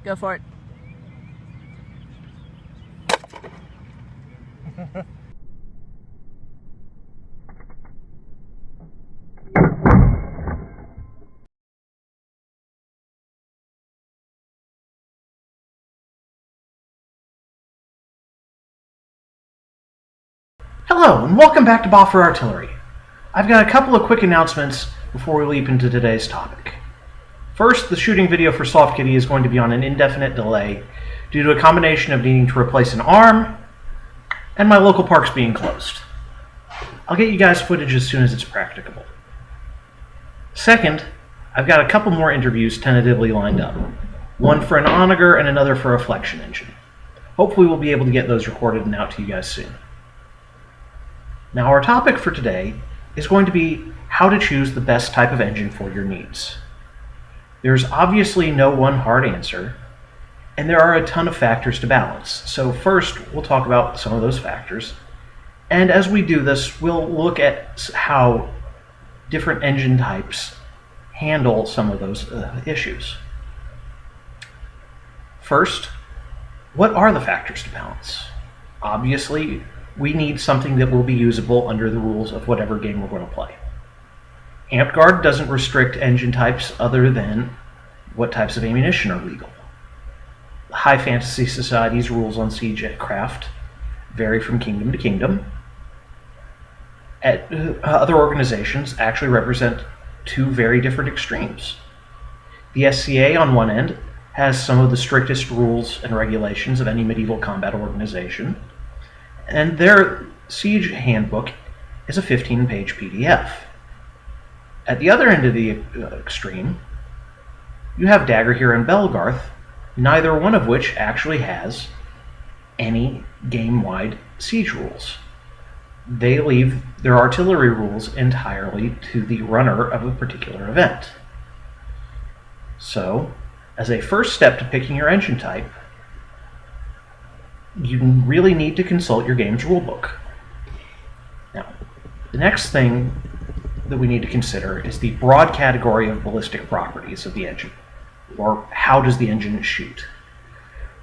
Go for it. Hello, and welcome back to Boffer Artillery. I've got a couple of quick announcements before we leap into today's topic. First, the shooting video for Soft Kitty is going to be on an indefinite delay due to a combination of needing to replace an arm and my local parks being closed. I'll get you guys footage as soon as it's practicable. Second, I've got a couple more interviews tentatively lined up. One for an onager and another for a flexion engine. Hopefully we'll be able to get those recorded and out to you guys soon. Now our topic for today is going to be how to choose the best type of engine for your needs. There's obviously no one hard answer, and there are a ton of factors to balance. So first, we'll talk about some of those factors, and as we do this, we'll look at how different engine types handle some of those issues. First, what are the factors to balance? Obviously, we need something that will be usable under the rules of whatever game we're going to play. AmpGuard doesn't restrict engine types other than what types of ammunition are legal. High Fantasy Society's rules on siege craft vary from kingdom to kingdom. Other organizations actually represent two very different extremes. The SCA on one end has some of the strictest rules and regulations of any medieval combat organization, and their siege handbook is a 15-page PDF. At the other end of the extreme, you have Dagorhir and Belgarth, neither one of which actually has any game-wide siege rules. They leave their artillery rules entirely to the runner of a particular event. So, as a first step to picking your engine type, you really need to consult your game's rulebook. Now, the next thing that we need to consider is the broad category of ballistic properties of the engine, or how does the engine shoot.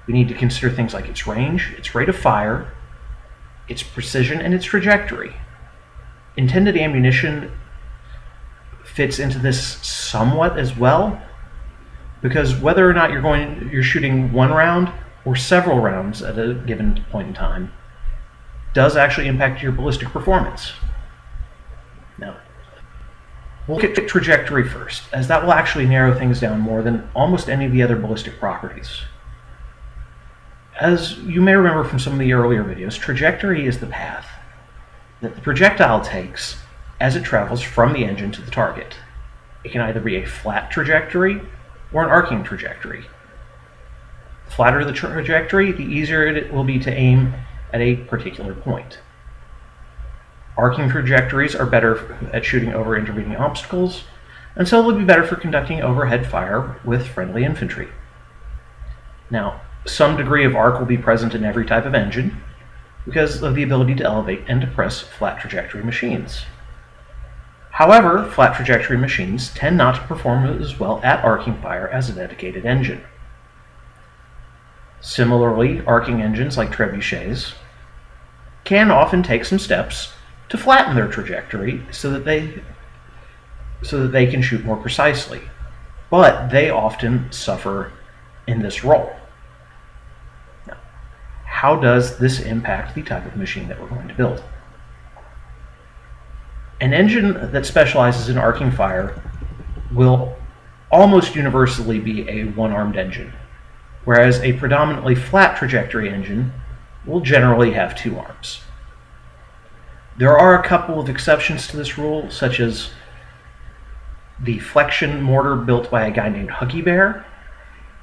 We need to consider things like its range, its rate of fire, its precision, and its trajectory. Intended ammunition fits into this somewhat as well, because whether or not you're shooting one round or several rounds at a given point in time does actually impact your ballistic performance. Now, we'll look at trajectory first, as that will actually narrow things down more than almost any of the other ballistic properties. As you may remember from some of the earlier videos, trajectory is the path that the projectile takes as it travels from the engine to the target. It can either be a flat trajectory or an arcing trajectory. The flatter the trajectory, the easier it will be to aim at a particular point. Arcing trajectories are better at shooting over intervening obstacles, and so they'll be better for conducting overhead fire with friendly infantry. Now, some degree of arc will be present in every type of engine because of the ability to elevate and depress flat trajectory machines. However, flat trajectory machines tend not to perform as well at arcing fire as a dedicated engine. Similarly, arcing engines like trebuchets can often take some steps to flatten their trajectory so that they can shoot more precisely, but they often suffer in this role. Now, how does this impact the type of machine that we're going to build? An engine that specializes in arcing fire will almost universally be a one-armed engine, whereas a predominantly flat trajectory engine will generally have two arms. There are a couple of exceptions to this rule, such as the flexion mortar built by a guy named Huggy Bear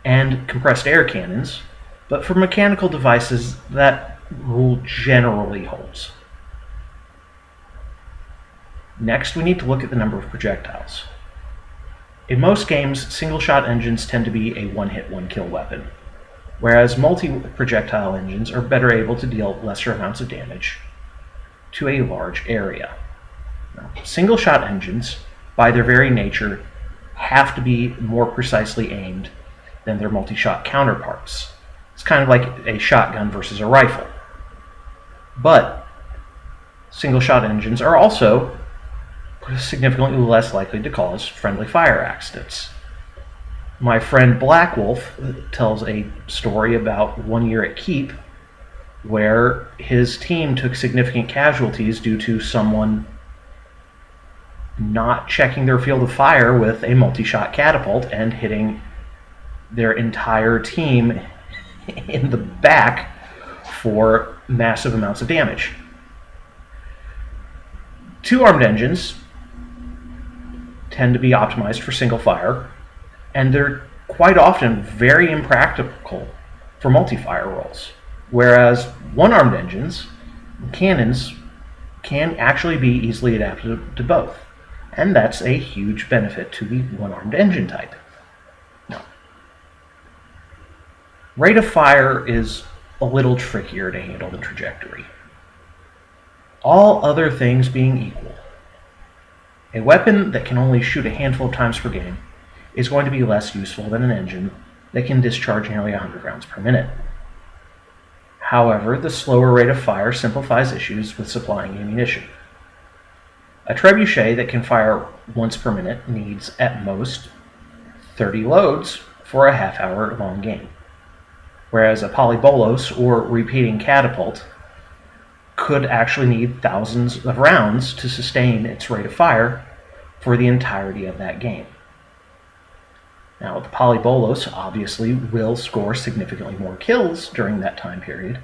and compressed air cannons, but for mechanical devices that rule generally holds. Next, we need to look at the number of projectiles. In most games, single-shot engines tend to be a one-hit, one-kill weapon, whereas multi-projectile engines are better able to deal lesser amounts of damage to a large area. Now, single-shot engines, by their very nature, have to be more precisely aimed than their multi-shot counterparts. It's kind of like a shotgun versus a rifle. But single-shot engines are also significantly less likely to cause friendly fire accidents. My friend Black Wolf tells a story about one year at Keep where his team took significant casualties due to someone not checking their field of fire with a multi-shot catapult and hitting their entire team in the back for massive amounts of damage. Two-armed engines tend to be optimized for single fire, and they're quite often very impractical for multi-fire roles, whereas one-armed engines, cannons, can actually be easily adapted to both, and that's a huge benefit to the one-armed engine type. Now, rate of fire is a little trickier to handle than trajectory. All other things being equal, a weapon that can only shoot a handful of times per game is going to be less useful than an engine that can discharge nearly 100 rounds per minute. However, the slower rate of fire simplifies issues with supplying ammunition. A trebuchet that can fire once per minute needs, at most, 30 loads for a half-hour long game, whereas a polybolos or repeating catapult could actually need thousands of rounds to sustain its rate of fire for the entirety of that game. Now, the polybolos obviously will score significantly more kills during that time period,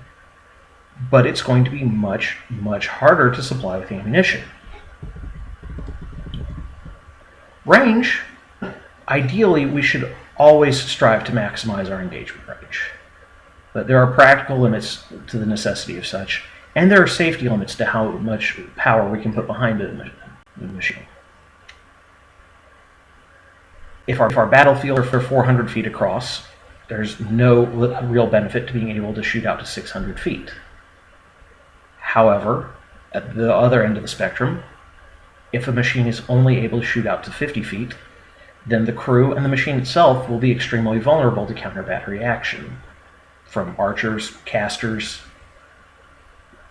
but it's going to be much, much harder to supply with ammunition. Range, ideally we should always strive to maximize our engagement range, but there are practical limits to the necessity of such, and there are safety limits to how much power we can put behind the machine. If our battlefield are 400 feet across, there's no real benefit to being able to shoot out to 600 feet. However, at the other end of the spectrum, if a machine is only able to shoot out to 50 feet, then the crew and the machine itself will be extremely vulnerable to counter-battery action, from archers, casters,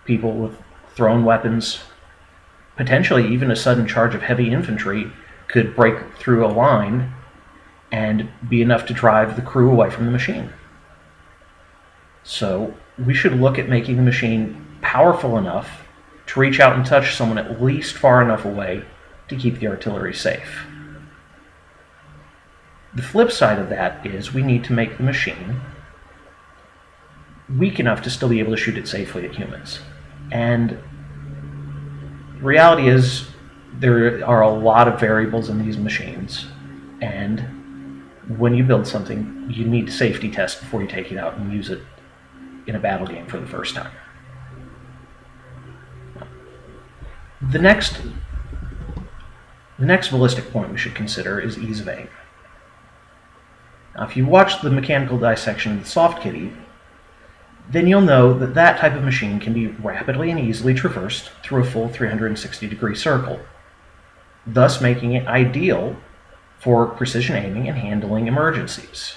people with thrown weapons. Potentially even a sudden charge of heavy infantry could break through a line and be enough to drive the crew away from the machine. So we should look at making the machine powerful enough to reach out and touch someone at least far enough away to keep the artillery safe. The flip side of that is we need to make the machine weak enough to still be able to shoot it safely at humans. And the reality is there are a lot of variables in these machines, and when you build something, you need to safety test before you take it out and use it in a battle game for the first time. The next ballistic point we should consider is ease of aim. Now, if you watch the mechanical dissection of the soft kitty, then you'll know that that type of machine can be rapidly and easily traversed through a full 360-degree circle, thus making it ideal for precision aiming and handling emergencies.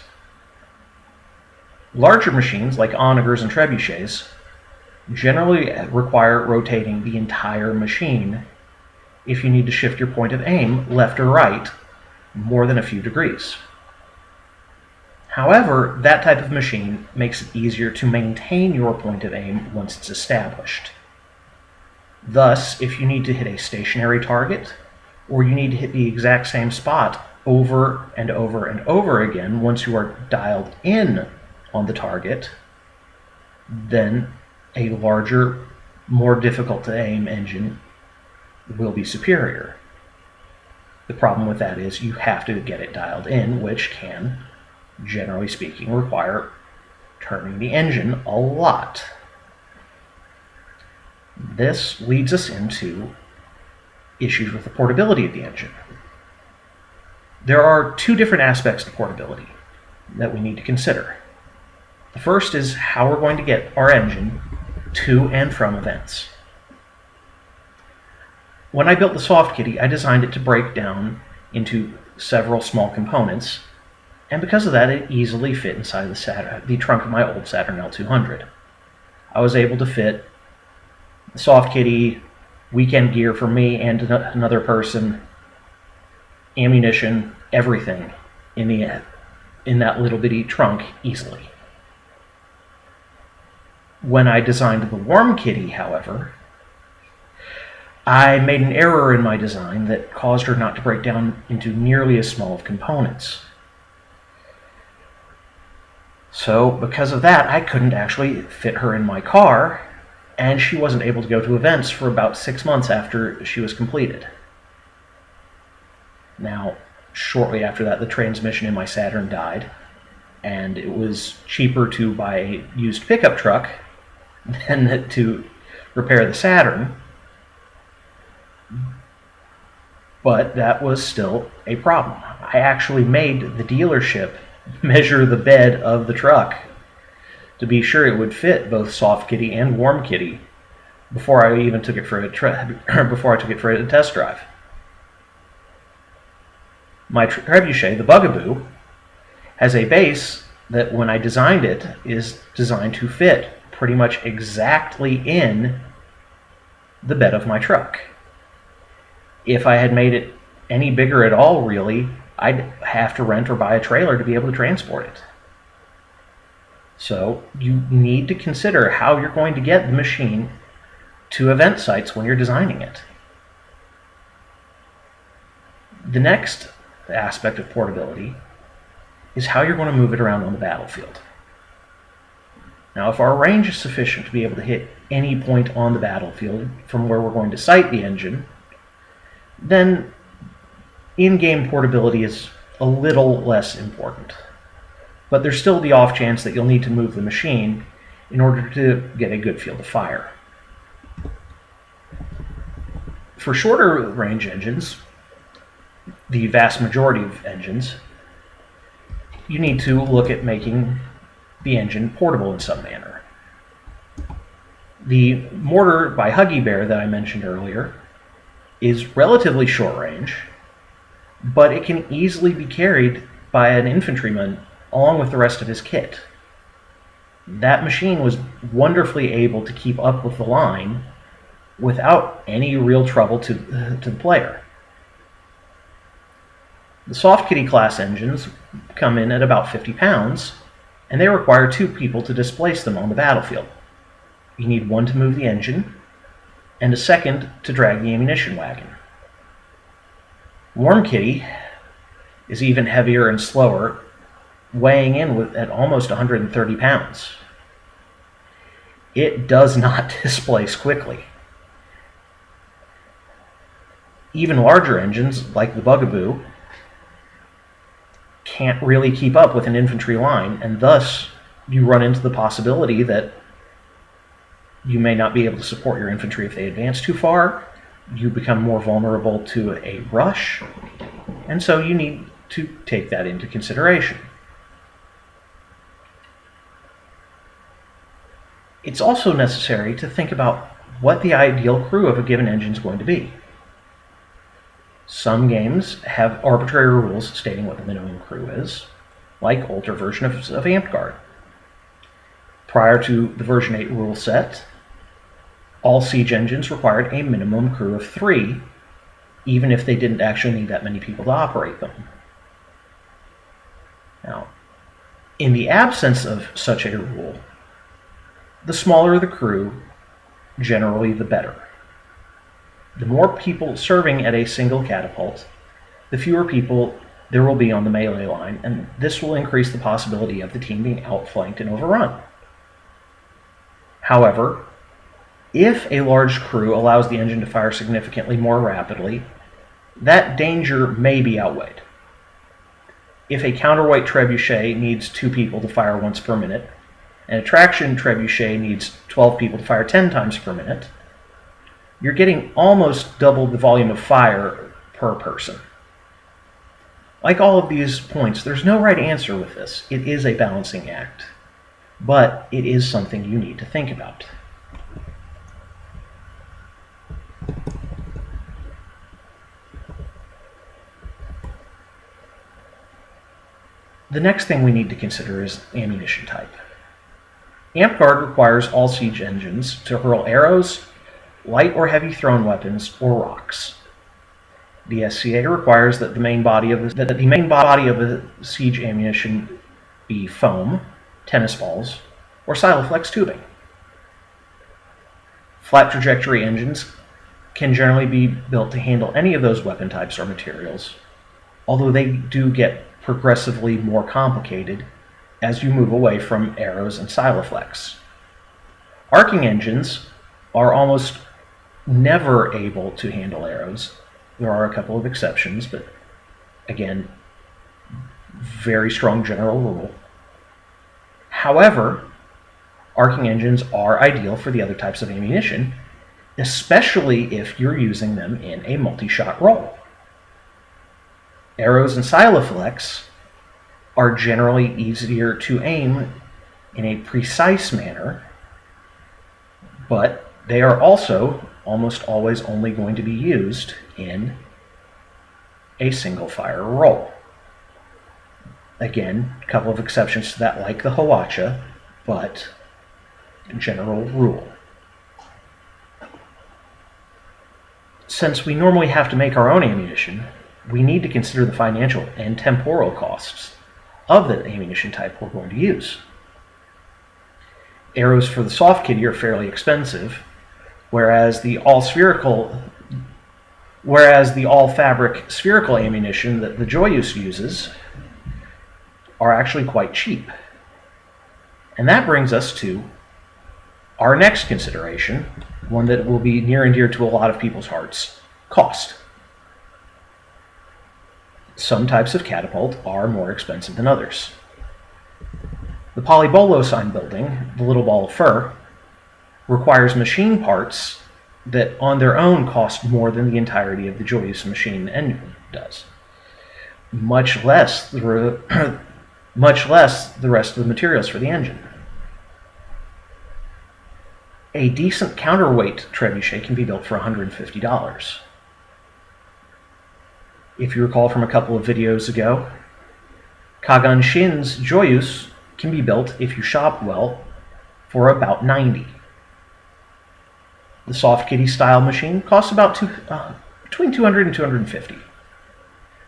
Larger machines like onagers and trebuchets generally require rotating the entire machine if you need to shift your point of aim left or right more than a few degrees. However, that type of machine makes it easier to maintain your point of aim once it's established. Thus, if you need to hit a stationary target, or you need to hit the exact same spot over and over and over again once you are dialed in on the target, then a larger, more difficult to aim engine will be superior. The problem with that is you have to get it dialed in, which can, generally speaking, require turning the engine a lot. This leads us into issues with the portability of the engine. There are two different aspects to portability that we need to consider. The first is how we're going to get our engine to and from events. When I built the soft kitty, I designed it to break down into several small components and because of that, it easily fit inside the trunk of my old Saturn L200. I was able to fit the soft kitty, weekend gear for me and another person, ammunition, everything in that little bitty trunk easily. When I designed the warm kitty, however, I made an error in my design that caused her not to break down into nearly as small of components. So, because of that, I couldn't actually fit her in my car, and she wasn't able to go to events for about 6 months after she was completed. Now, shortly after that, the transmission in my Saturn died, and it was cheaper to buy a used pickup truck than to repair the Saturn. But that was still a problem. I actually made the dealership measure the bed of the truck to be sure it would fit both soft kitty and warm kitty before I even took it for a test drive. My trebuchet, the Bugaboo, has a base that, when I designed it, is designed to fit pretty much exactly in the bed of my truck. If I had made it any bigger at all, really, I'd have to rent or buy a trailer to be able to transport it. So you need to consider how you're going to get the machine to event sites when you're designing it. The next aspect of portability is how you're going to move it around on the battlefield. Now, if our range is sufficient to be able to hit any point on the battlefield from where we're going to sight the engine, then in-game portability is a little less important. But there's still the off chance that you'll need to move the machine in order to get a good field of fire. For shorter range engines, the vast majority of engines, you need to look at making the engine portable in some manner. The mortar by Huggy Bear that I mentioned earlier is relatively short range, but it can easily be carried by an infantryman along with the rest of his kit. That machine was wonderfully able to keep up with the line without any real trouble to the player. The soft kitty class engines come in at about 50 pounds, and they require 2 people to displace them on the battlefield. You need one to move the engine, and a second to drag the ammunition wagon. Warm kitty is even heavier and slower, weighing in at almost 130 pounds. It does not displace quickly. Even larger engines, like the Bugaboo, can't really keep up with an infantry line, and thus you run into the possibility that you may not be able to support your infantry if they advance too far. You become more vulnerable to a rush, and so you need to take that into consideration. It's also necessary to think about what the ideal crew of a given engine is going to be. Some games have arbitrary rules stating what the minimum crew is, like older versions of Amped Guard. Prior to the version 8 rule set, all siege engines required a minimum crew of 3, even if they didn't actually need that many people to operate them. Now, in the absence of such a rule, the smaller the crew, generally the better. The more people serving at a single catapult, the fewer people there will be on the melee line, and this will increase the possibility of the team being outflanked and overrun. However, if a large crew allows the engine to fire significantly more rapidly, that danger may be outweighed. If a counterweight trebuchet needs 2 people to fire once per minute, and a traction trebuchet needs 12 people to fire 10 times per minute, you're getting almost double the volume of fire per person. Like all of these points, there's no right answer with this. It is a balancing act, but it is something you need to think about. The next thing we need to consider is ammunition type. Amp Guard requires all siege engines to hurl arrows, light or heavy thrown weapons, or rocks. The SCA requires that the main body of the siege ammunition be foam, tennis balls, or Siloflex tubing. Flat trajectory engines can generally be built to handle any of those weapon types or materials, although they do get progressively more complicated as you move away from arrows and Siloflex. Arcing engines are almost never able to handle arrows. There are a couple of exceptions, but again, very strong general rule. However, arcing engines are ideal for the other types of ammunition, especially if you're using them in a multi-shot roll. Arrows and Siloflex are generally easier to aim in a precise manner, but they are also almost always only going to be used in a single fire roll. Again, a couple of exceptions to that, like the Hawacha, but general rule. Since we normally have to make our own ammunition, we need to consider the financial and temporal costs of the ammunition type we're going to use. Arrows for the soft kitty are fairly expensive, whereas the all-fabric spherical ammunition that the Joyous uses are actually quite cheap. And that brings us to our next consideration, one that will be near and dear to a lot of people's hearts: cost. Some types of catapult are more expensive than others. The Polybolos I'm building, the little ball of fur, requires machine parts that on their own cost more than the entirety of the Joyous machine engine does. Much less the rest of the materials for the engine. A decent counterweight trebuchet can be built for $150. If you recall from a couple of videos ago, Kagan Shin's Joyous can be built, if you shop well, for about $90. The soft kitty style machine costs about between $200 and $250.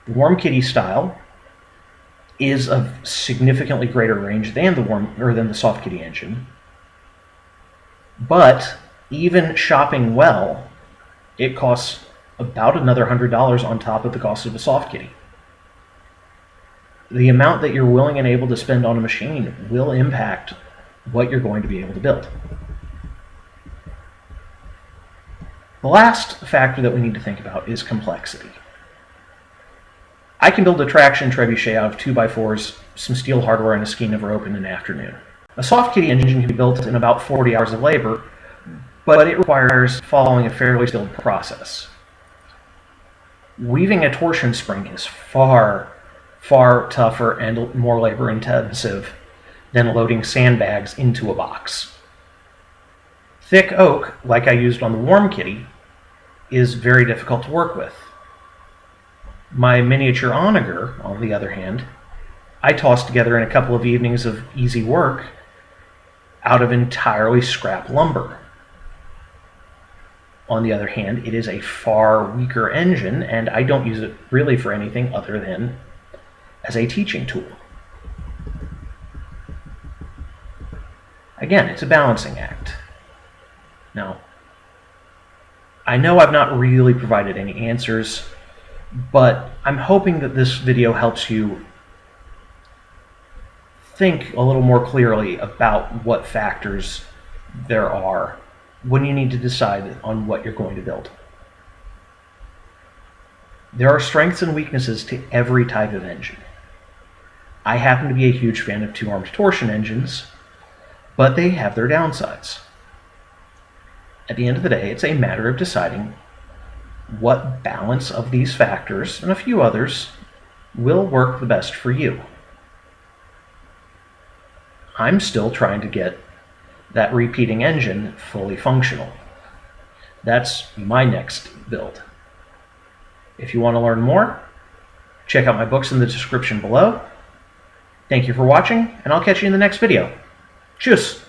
The warm kitty style is of significantly greater range than the soft kitty engine, but even shopping well, it costs about another $100 on top of the cost of a soft kitty. The amount that you're willing and able to spend on a machine will impact what you're going to be able to build. The last factor that we need to think about is complexity. I can build a traction trebuchet out of 2x4s, some steel hardware, and a ski never opened in an afternoon. A soft kitty engine can be built in about 40 hours of labor, but it requires following a fairly skilled process. Weaving a torsion spring is far, far tougher and more labor intensive than loading sandbags into a box. Thick oak, like I used on the warm kitty, is very difficult to work with. My miniature onager, on the other hand, I tossed together in a couple of evenings of easy work out of entirely scrap lumber. On the other hand, it is a far weaker engine, and I don't use it really for anything other than as a teaching tool. Again, it's a balancing act. Now, I know I've not really provided any answers, but I'm hoping that this video helps you think a little more clearly about what factors there are when you need to decide on what you're going to build. There are strengths and weaknesses to every type of engine. I happen to be a huge fan of two-armed torsion engines, but they have their downsides. At the end of the day, it's a matter of deciding what balance of these factors, and a few others, will work the best for you. I'm still trying to get that repeating engine fully functional. That's my next build. If you want to learn more, check out my books in the description below. Thank you for watching, and I'll catch you in the next video. Tschüss!